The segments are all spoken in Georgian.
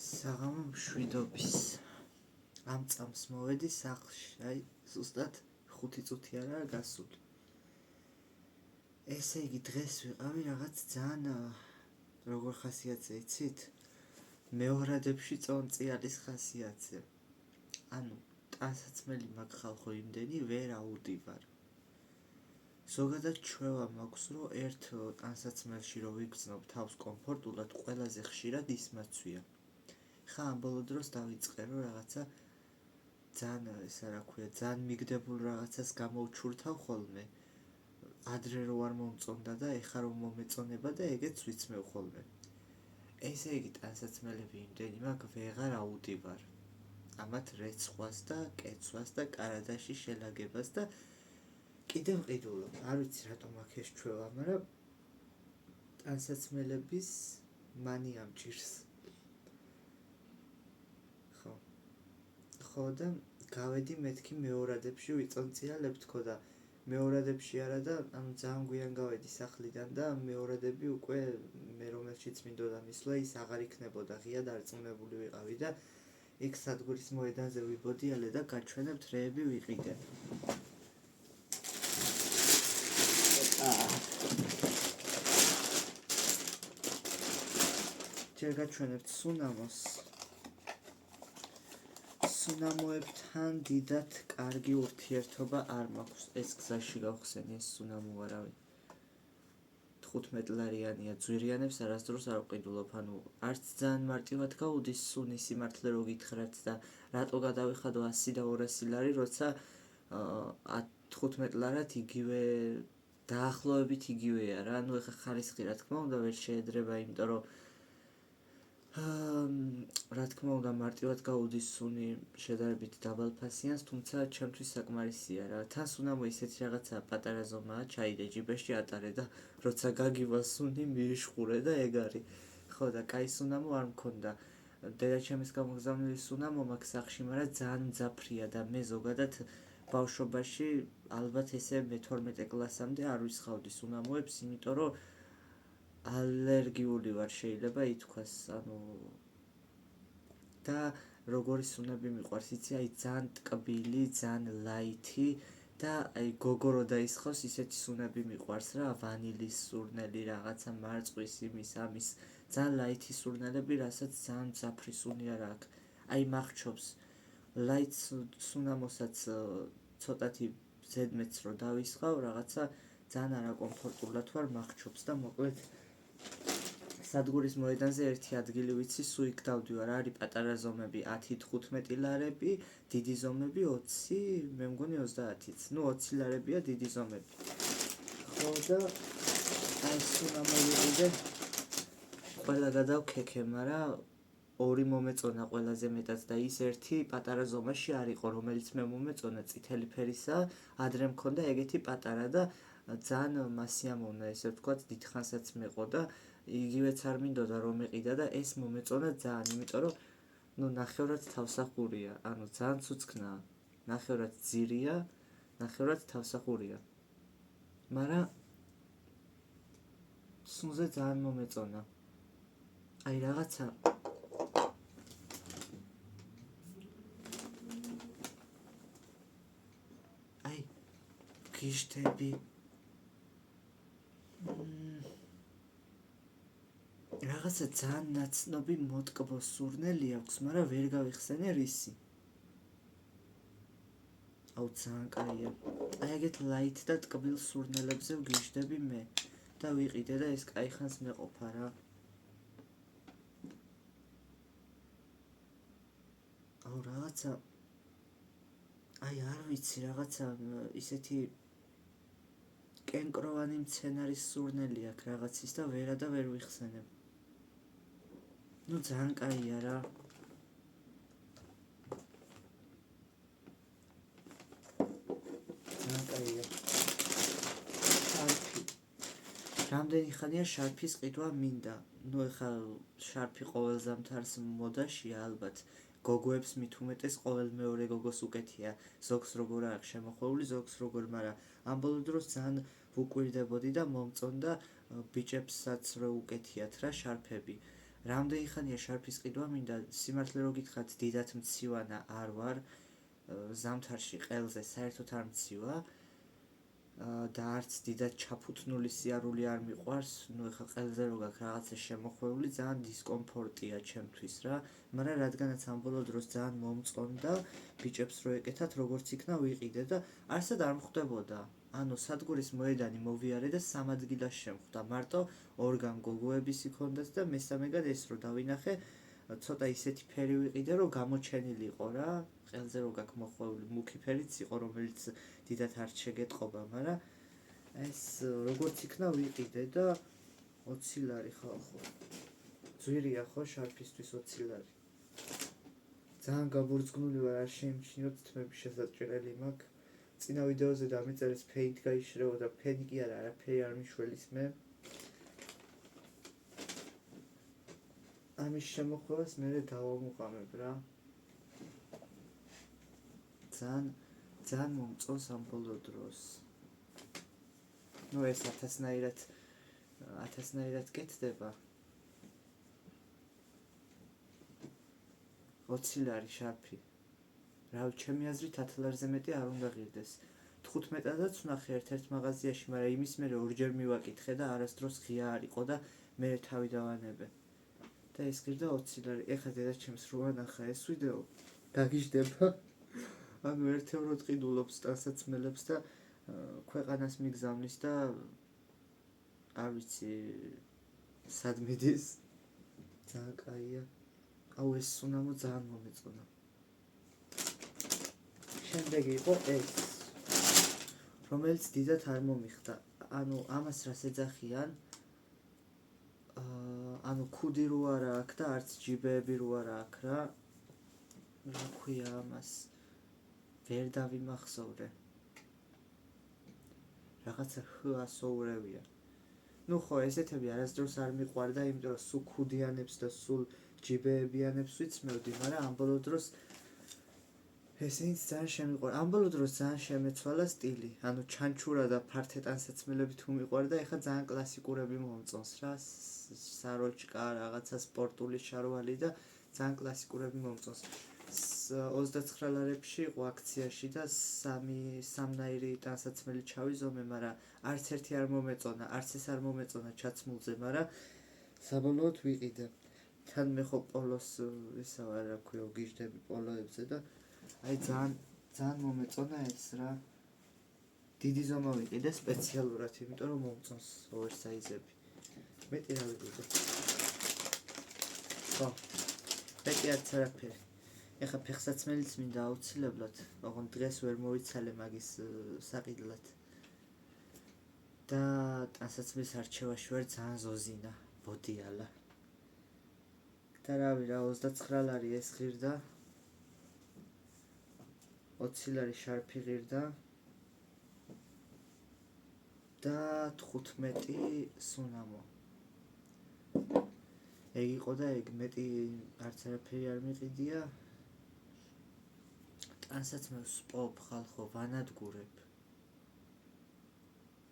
საღამო მშვიდობის ამ წამს მოვედი სახლში, აი ზუსტად 5 წუთი არაა გასული. ესე იგი დღეს ვიყავი რაღაც ძალიან როგორ ხასიათზე იცით? მეორადებში წონწიალის ხასიათზე. ანუ ტანსაცმელი მაგ ხალხო იმდენი ვერ აუდივარ. ზოგადად ჩვევა მაქვს, რომ ერთ ტანსაცმელში რო ვიგრძნობ თავს კომფორტულად, ყველაზე ხშირად ის მაცვია. ხა ამ ბოლო დროს დავიწყე რომ რაღაცა ძალიან ესა რა ქვია, ძალიან მიგდებულ რაღაცას გამოვჩურთავ ხოლმე. ადრე რო არ მომწონდა და ეხა რომ მომეწონება და ეგეც ვიცმევ ხოლმე. ესე იგი ტანსაცმელები იმდენი მაქვს ვეღარ აუდივარ. ამათ რეცხვას და კეცვას და კარადაში შელაგებას და კიდევ ყიდულობ. არ ვიცი რატომ აქ ეს ჩვევა, მაგრამ ტანსაცმელების მანია მჭირს. ხო და გავედი მეთქი მეორადებში ვიწონწიალებ თქო და მეორადებში არა და ანუ ძალიან გვიან გავედი სახლიდან და მეორადები უკვე მე რომელშიც მინდოდა მისვლა ის აღარ იქნებოდა, ღია დარწმუნებული ვიყავი და იქ სადგურის მოედანზე ვიბოდიალე და გაჩვენებთ რეები ვიყიდე. ჯერ გაჩვენებთ სუნამოს. სუნამოებთან დიდად კარგი ურთიერთობა არ მაქვს. ეს გზაში გავხსენი, ეს სუნამო არავინ 15 ლარიანია, ძვირიანებს არასდროს არ ვყიდულობ, ანუ არც ძალიან მარტივად გაუდის სუნი სიმართლე რო გითხრათ და რატო გადავიხადო 100 და 200 ლარი, როცა 15 ლარად იგივე დაახლოებით იგივეა რა, ანუ ეხა ხარისხი რა თქმა უნდა ვერ შეედრება, იმიტომ რომ რა თქმა უნდა მარტივად გაუდის სუნი შედარებით დაბალ ფასიანს, თუმცა ჩემთვის საკმარისია რა. თან სუნამო ისეთი რაღაცაა, პატარა ზომაა, ჩაიდე ჯიბეში ატარე და როცა გაგივა სუნი მიიშხურე და ეგ არის. ხო და კაი სუნამო არ მქონდა. დედაჩემის გამოგზავნილი სუნამო მაქვს სახლში, მაგრამ ძალიან მძაფრია და მე ზოგადად ბავშვობაში ალბათ ესე მე-12 კლასამდე არ ვისხავდი სუნამოებს, იმიტომ რომ ალერგიული ვარ შეიძლება ითქვას, ანუ და როგორი სუნები მიყვარს, იცი, აი ძალიან ტკბილი, ძალიან ლაითი და აი გოგო რო დაისხავს ისეთი სუნები მიყვარს რა, ვანილის სურნელი, რაღაცა მარწყვის იმის ამის, ძალიან ლაითი სურნელები, რასაც ძალიან მძაფრი სუნი არა აქვს. აი მახჩობს ლაით სუნამოსაც ცოტათი ზედმეტს რო დავისხავ, რაღაცა ძალიან არაკომფორტულად ვარ, მახჩობს და მოკლედ სადგურის მოედანზე ერთი ადგილი ვიცი, სულ იქ დავდივარ, არის პატარა ზომები 10-15 ლარები, დიდი ზომები 20, მე მგონი 30-იც. ნუ 20 ლარებია დიდი ზომები. ხო და აი სუნამო ვიყიდე, ყველა გადავქექე, მაგრამ ორი მომეწონა ყველაზე მეტად და ის ერთი პატარა ზომაში არ იყო, რომელიც მე მომეწონა, წითელი ფერისა, ადრე მქონდა ეგეთი პატარა და ძალიან მასიამოვნა, ესე ვთქვათ, დიდხანსაც მეყო და იგივეც არ მინდოდა რომ მეყიდა და ეს მომეწონა ძალიან, იმიტომ რომ ნუ ნახევრად თავსახურია, ანუ ძალიან ცუცქნაა. ნახევრად ძირია, ნახევრად თავსახურია. მაგრამ სუნზე ძალიან მომეწონა. აი რაღაცა აი გიშტები რაღაცა ძალიან ნაცნობი მოტკბო სურნელი აქვს, მაგრამ ვერ გავიხსენე რისი. აუ ძალიან კაია. აი ეგეთ ლაით და ტკბილ სურნელებზე ვგიშდები მე და ვიყიდე და ეს კაი ხანს მეყოფა რა. აუ რაღაცა აი არ ვიცი, რაღაცა ისეთი კენკროვანი მცენარის სურნელი აქვს რაღაცის და ვერა და ვერ ვიხსენებ. ნუ ძალიან კაია რა. ძალიან კაია. შარფი. რამდენი ხანია შარფის ყიდვა მინდა. ნუ ეხა შარფი ყოველ ზამთარს მოდაშია ალბათ. გოგოებს მით უმეტეს ყოველ მეორე გოგოს უკეთია. ზოგს როგორ აქვს შემოხვეული, ზოგს როგორ, მაგრამ ამ ბოლო დროს ძალიან ვუკვირდებოდი და მომწონდა ბიჭებსაც რო უკეთიათ რა შარფები. რამდენი ხანია შარფის ყიდვა მინდა, სიმართლე რო გითხრათ, დიდად მცივანა არ ვარ, ზამთარში ყელზე საერთოდ არ მცივა და არც დიდად ჩაფუთნული სიარული არ მიყვარს, ნუ ეხლა ყელზე რო გაქვს რაღაცა შემოხვეული, ძალიან დისკომფორტია ჩემთვის რა, მაგრამ რადგანაც ამ ბოლო დროს ძალიან მომწონდა, ბიჭებს რო ეკეთათ, როგორც იქნა ვიყიდე და არსად არ მხვდებოდა. ანუ სადგურის მოედანი მოვიარე და 3 ადგილას შემხვდა, მარტო ორგან გოგოების იქონდათ და მესამეგად ეს რო დავინახე, ცოტა ისეთი ფერი ვიყიდე, რომ გამოჩენილი იყო რა, ყელზე რო გაქვს მოხვეული მუქი ფერიც იყო, რომელიც დიდად არ შეგეტყობა, მაგრამ ეს როგორც იქნა ვიყიდე და 20 ლარი ხალხო. ძვირია ხო შარფისთვის 20 ლარი. ძალიან გაბურძგნული ვარ, არ შეიმჩნიოთ თმები შესაჭრელი მაქვს. წინა ვიდეოზე დამიწერეს ფეით გაიშრეო და ფენი კი არა, არაფერი არ მიშველის მე. ამის შემოხვევას მე დავამუყამებ რა. ძალიან მომწონს ამ ბოლო დროს. ნუ ეს 1000-ნაირად კეთდება. 20 ლარი შარფი. რა ჩემი აზრით 10 ლარზე მეტი არ უნდა ღირდეს. 15-ადაც ვნახე ერთ-ერთ მაღაზიაში, მაგრამ იმის მერე ორჯერ მივაკითხე და არასდროს ღია არ იყო და მე თავი დავანებე. და ეს ღირდა 20 ლარი. ეხლა დედაჩემს რო ანახა ეს ვიდეო, გაგიჟდება. ანუ 1 ევროდ ყიდულობს ტანსაცმელებს და ქვეყანას მიგზავნის და არ ვიცი სად მიდის. ძალიან კაია. აუ ეს სუნამო ძალიან მომეწონა. შემდეგი იყო ეს, რომელიც დიდად არ მომიხდა. ანუ ამას რას ეძახიან? ანუ ქუდი რო არა აქვს და არც ჯიბეები რო არა აქვს რა. რა ქვია ამას? ვერ დავიმახსოვრე. რაღაცა ასოურევია. ნუ ხო, ესეთები არასდროს არ მიყვარდა, იმიტომ რომ სულ ქუდიანებს და სულ ჯიბეებიანებს ვიცმევდი, მაგრამ ამ ბოლო დროს ესენიც ძალიან შემიყვარა. ამ ბოლო დროს ძალიან შემეცვალა სტილი. ანუ ჩანჩურა და ფართე ტანსაცმელები თუ მიყვარდა, ეხლა ძალიან კლასიკურები მომწონს რა. საროჭკა, რაღაცა სპორტული შარვალი და ძალიან კლასიკურები მომწონს. 29 ლარებში იყო აქციაში და 3 ტანსაცმელი ჩავიზომე, მაგრამ არც ერთი არ მომეწონა, არც ეს არ მომეწონა ჩაცმულზე, მაგრამ საბოლოოდ ვიყიდე. თან მე ხო პოლოს ისა რა ქვია, გიждები პოლოებზე და აი ძალიან მომეწონა ეს რა. დიდი ზომა ვიყიდე სპეციალურად, იმიტომ რომ მომწონს ოვერსაიზები. მეტი რა ვიყიდე. ხო. მეტი არც არაფერი. ეხა ფეხსაცმელიც მინდა აუცილებლად, ოღონდ დღეს ვერ მოვიცალე მაგის საყიდლად. და ტანსაცმლის არჩევაში ვარ ძალიან ზოზინა, ბოდიალა. და რავი რა, 29 ლარი ეს ღირდა. 20 ლარი შარფი ღირდა. და 15 სუნამო. ეგ იყო და ეგ მეტი არც არაფერი არ მიყიდია. ტანსაცმელს სპობ ხალხო, ვანადგურებ.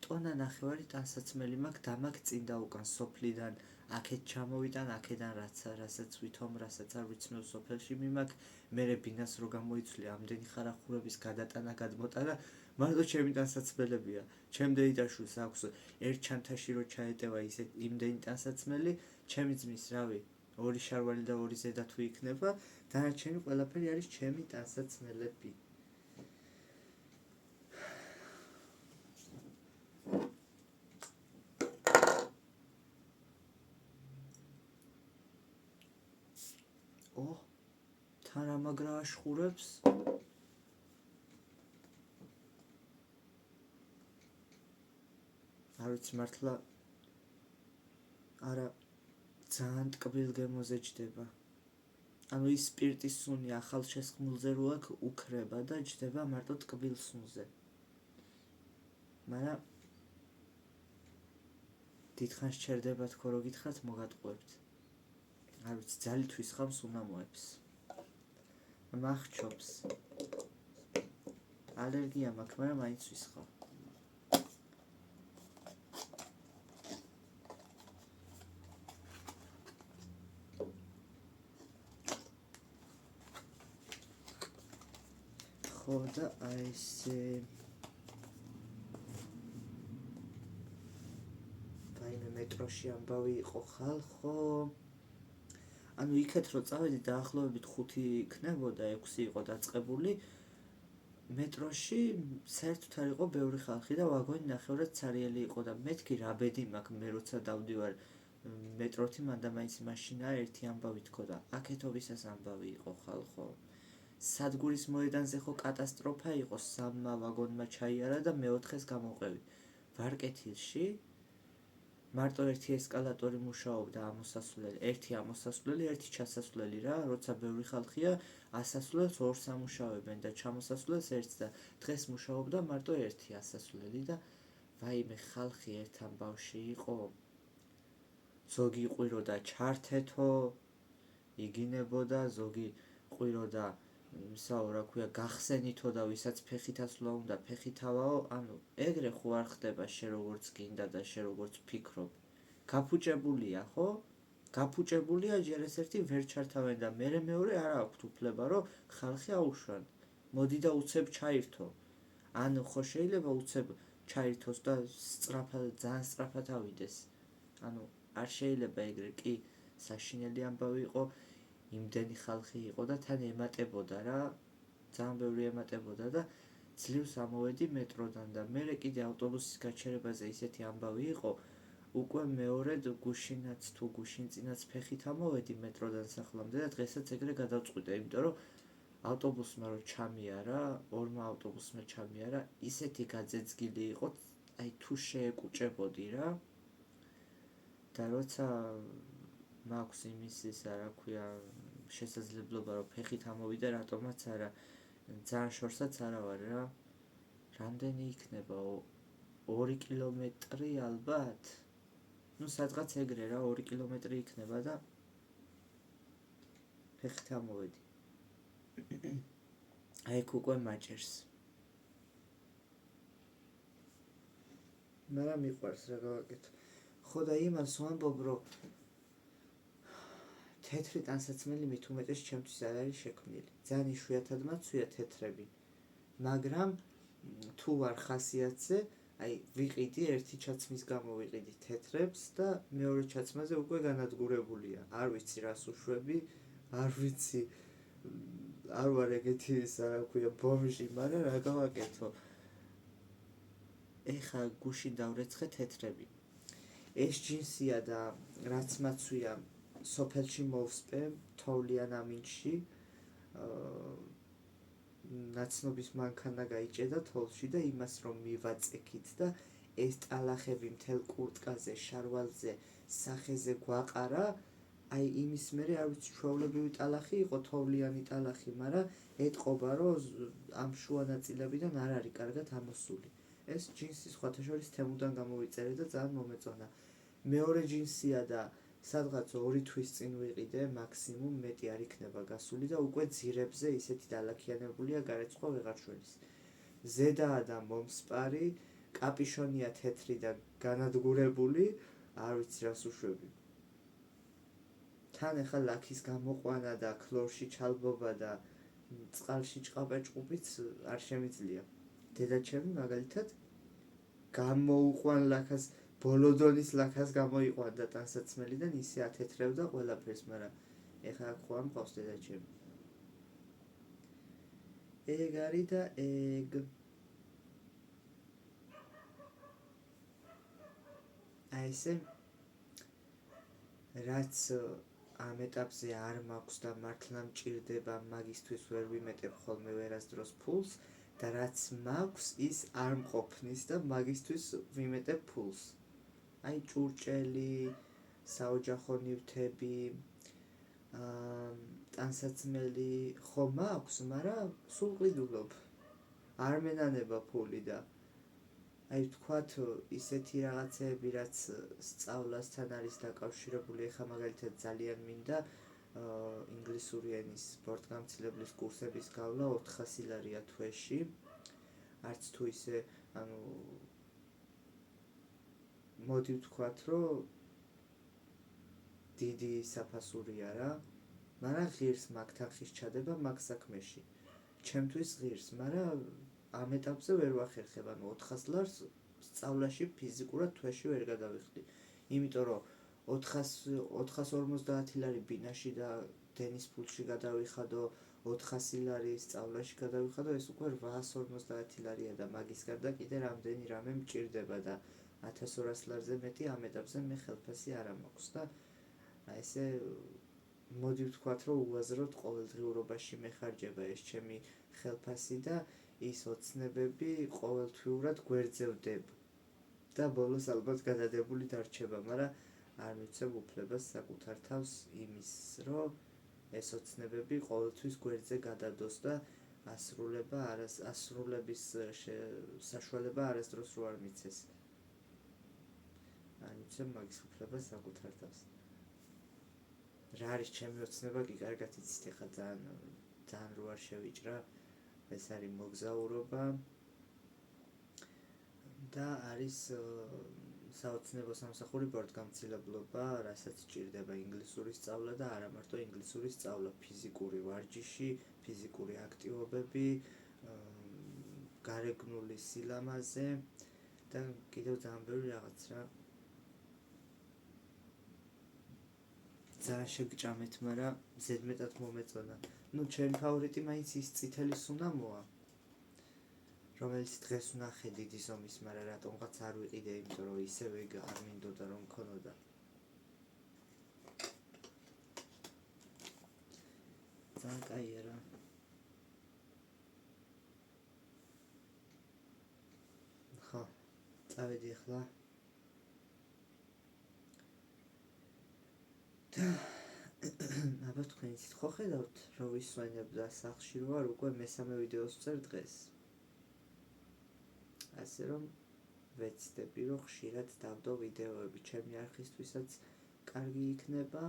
ტონა ნახევარი ტანსაცმელი მაქვს და მაქვს წინ და უკან სოფლიდან, აქეთ ჩამოვიტან, აქედან რასაც ვითომ, რასაც არ ვიცნო სოფელში მიმაქვს, მერე ბინას რო გამოიცვლი, ამდენი ხარახურების გადატანა, გადმოტანა, მარტო ჩემი ტანსაცმელებია. ჩემ დედაშვილს აქვს ერთ ჩანთაში რო ჩაეტევა ისე იმდენი ტანსაცმელი, ჩემი ძმის რავი, 2 შარვალი და 2 ზედა თუ იქნება, დანარჩენი ყველაფერი არის ჩემი ტანსაცმელები. თან რა მაგრა აშხურებს? არ ვიცი მართლა არა ძალიან ტკბილ გემოზე ჯდება. ანუ ის სპირტის სუნი ახალ შესხმულზე რო აქვს უქრება და ჯდება მარტო ტკბილ სუნზე. მაგრამ დიდხანს ჩერდება თქო რო გითხრათ მოგატყუებთ. არ ვიცი ძალით ვისხამს უნამოებს. მახჩობს. ალერგია მაქვს, მაგრამ მაინც ვისხავ. ხო და აი ესე რაიმე მეტროში ამბავი იყო ხალხო. ანუ იქეთ რო წავედი დაახლოებით 5 იქნებოდა, 6 იყო დაწყებული. მეტროში საერთოდ არ იყო ბევრი ხალხი და ვაგონი ნახევრად ცარიელი იყო და მეთქი რა ბედი მაქვს მე როცა დავდივარ მეტროთი, მანდა მაინც მაშინა ერთი ამბავი თქოდა. აქეთო ვისაც ამბავი იყო ხალხო. სადგურის მოედანზე ხო კატასტროფა იყო, 3 ვაგონმა ჩაიარა და მე-4-ს გამოყევი. ვარკეთილში მარტო ერთი ესკალატორი მუშაობდა ამოსასვლელი, ერთი ამოსასვლელი, ერთი ჩასასვლელი რა, როცა ბევრი ხალხია, ასასვლელს 2-ს ამუშავებენ და ჩამოსასვლელს 1-ს და დღეს მუშაობდა მარტო ერთი ასასვლელი და ვაიმე ხალხი ერთ ამბავში იყო. ზოგი ყვიროდა ჩართეთო, იგინებოდა, ზოგი ყვიროდა ისაო რა ქვია გახსენითო და ვისაც ფეხით ასვლა უნდა ფეხით ავაო, ანუ ეგრე ხო არ ხდება შე როგორც გინდა და შე როგორც ფიქრობ. გაფუჭებულია ხო? გაფუჭებულია ჯერ ეს ერთი ვერ ჩართავენ და მერე მეორე არ აქვთ უფლება რომ ხალხი აუშვან. მოდი და უცებ ჩაირთო. ან ხო შეიძლება უცებ ჩაირთოს და ძალიან სწრაფად ავიდეს. ანუ არ შეიძლება ეგრე, კი საშინელი ამბავი იყო. იმდენი ხალხი იყო და თან ემატებოდა რა, ძალიან ბევრი ემატებოდა და ძლივს ამოვედი მეტროდან და მერე კიდე ავტობუსის გაჩერებაზე ისეთი ამბავი იყო, უკვე მეორედ გუშინაც თუ გუშინწინაც ფეხით ამოვედი მეტროდან სახლამდე და დღესაც ეგრე გადავწყვიტე, იმიტომ რომ ავტობუსმა რო ჩამიარა, 2 ავტობუსმა ჩამიარა, ისეთი გაძეძგილი იყო, აი თუ შეეკუჭებოდი რა. და როცა მაქვს იმის რა ქვია შესაძლებლობა რომ ფეხით ამოვიდე, რატომაც არა, ძალიან შორსაც არა ვარ რა. რამდენი იქნება 2 კილომეტრი ალბათ? ნუ სადღაც ეგრე რა, 2 კილომეტრი იქნება და ფეხით ამოვედი. აი ეგ უკვე მაჭერს. მაგრამ მიყვარს რა გავაკეთო. ხო და იმას ვამბობ რომ თეთრი ტანსაცმელი მით უმეტეს ჩემთვის არ არის შექმნილი. ძალიან იშვიათად მაცვია თეთრები. მაგრამ თუ ვარ ხასიათზე, აი ვიყიდი ერთი ჩაცმის გამო ვიყიდი თეთრებს და მეორე ჩაცმაზე უკვე განადგურებულია. არ ვიცი რას უშვები, არ ვიცი, არ ვარ ეგეთი რა ქვია ბომჟი, მაგრამ რა გავაკეთო. ეხა გუშინ დავრეცხე თეთრები. ეს ჯინსია და რაც მაცვია სოფელში მოვსპე, თოვლიან ამინში, ნაცნობის მანქანა გაიჭედა თოლში და იმას რომ მივაწექით და ეს ტალახები მთელ კურტკაზე, შარვალზე, სახეზე გვაყარა, აი იმის მერე არ ვიცი ჩვეულებრივი ტალახი იყო, თოვლიანი ტალახი, მაგრამ ეტყობა რომ ამ შუა ნაწილებიდან არ არის კარგად ამოსული. ეს ჯინსი სხვათა შორის თემუდან გამოვიწერე და ძალიან მომეწონა. მეორე ჯინსია და სადღაც 2 თვის წინ ვიყიდე, მაქსიმუმ მეტი არ იქნება გასული და უკვე ძირებზე ისეთი დალაქიანებულია, გარეცხვა ვეღარ შველის. ზედაა და მომსპარი, კაპიშონია თეთრი და განადგურებული, არ ვიცი რას უშვები. თან ახლა ლაქის გამოყვანა და ქლორში ჩალბობა და წყალში ჭყაპაჭყუბიც არ შემიძლია. დედაჩემი მაგალითად გამოუყვან ლაქას, ბოლოდონის ლაქას გამოიყვან და ტანსაცმელიდან ისე ათეთრევდა ყველაფერს, მაგრამ ეხლა აქ ხო ამყავს დედაჩემი. ეგ არის და ეგ. აი ესე რაც ამ ეტაპზე არ მაქვს და მართლა მჭირდება, მაგისთვის ვერ ვიმეტებ ხოლმე ვერასდროს ფულს და რაც მაქვს ის არ მყოფნის და მაგისთვის ვიმეტებ ფულს. აი ჭურჭელი, საოჯახო ნივთები, ტანსაცმელი ხო მაქვს, მაგრამ სულ ყიდულობ. არ მენანება ფული და აი ვთქვათ ისეთი რაღაცეები, რაც სწავლასთან არის დაკავშირებული, ეხლა მაგალითად ძალიან მინდა ინგლისური ენის ბორტგამცირებლის კურსების გავლა 400 ლარია თვეში. არც თუ ისე, ანუ მოდი ვთქვათ, რომ დიდი საფასურია რა, მაგრამ ღირს მაგ თანხის ჩადება მაგ საქმეში. ჩემთვის ღირს, მაგრამ ამ ეტაპზე ვერ ვახერხებ, ანუ 400 ლარს სწავლაში ფიზიკურად თვეში ვერ გადავიხდი. იმიტომ რომ 450 ლარი ბინაში და დენის ფულში გადავიხადო, 400 ლარი სწავლაში გადავიხადო, ეს უკვე 850 ლარია და მაგის გარდა კიდე რამდენი რამე მჭირდება და 1200 ლარზე მეტი ამ ეტაპზე მე ხელფასი არ მაქვს და აი ესე მოდი ვთქვათ, რომ უაზროდ ყოველდღიურობაში მეხარჯება ეს ჩემი ხელფასი და ის ოცნებები ყოველთვიურად გვერდზე ვდება და ბოლოს ალბათ გადადებული დარჩება, მაგრამ არ მიცემ უფლებას საკუთარ თავს იმის, რომ ეს ოცნებები ყოველთვის გვერდზე გადადოს და ასრულების საშუალება არასდროს რო არ მიცეს. არ მიცემ მაგის უფლებას საკუთარ თავს. რა არის ჩემი ოცნება, კი კარგად იცით, ეხლა ძალიან რო არ შევიჭრა, ეს არის მოგზაურობა და არის საოცნებო სამსახური ბორტგამცილებლობა, რასაც ჭირდება ინგლისური სწავლა და არა მარტო ინგლისური სწავლა, ფიზიკური ვარჯიში, ფიზიკური აქტივობები, გარეგნული სილამაზე და კიდევ ძალიან ბევრი რაღაც რა. ძალიან შეგჭამეთ, მაგრამ ზედმეტად მომეწონა. ჩემი ფავორიტი მაინც ის წითელი სუნამოა, რომელიც დღეს ვნახე დიდი ზომის, მაგრამ რატომღაც არ ვიყიდე, იმიტომ რომ ისევე არ მინდოდა რომ მქონოდა. ძალიან კაია რა. ხო, წავედი ახლა. და აბა თქვენ იცით ხო ხედავთ, რომ ვისვენებ და სახლში რო ვარ, უკვე მესამე ვიდეოს ვწერ დღეს. ასე რომ ვეცდები, რომ ხშირად დავდო ვიდეოები ჩემი არხისთვისაც კარგი იქნება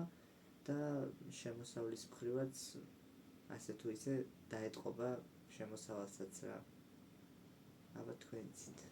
და შემოსავლის მხრივაც ასე თუ ისე დაეტყობა შემოსავალსაც რა. აბა თქვენ იცით.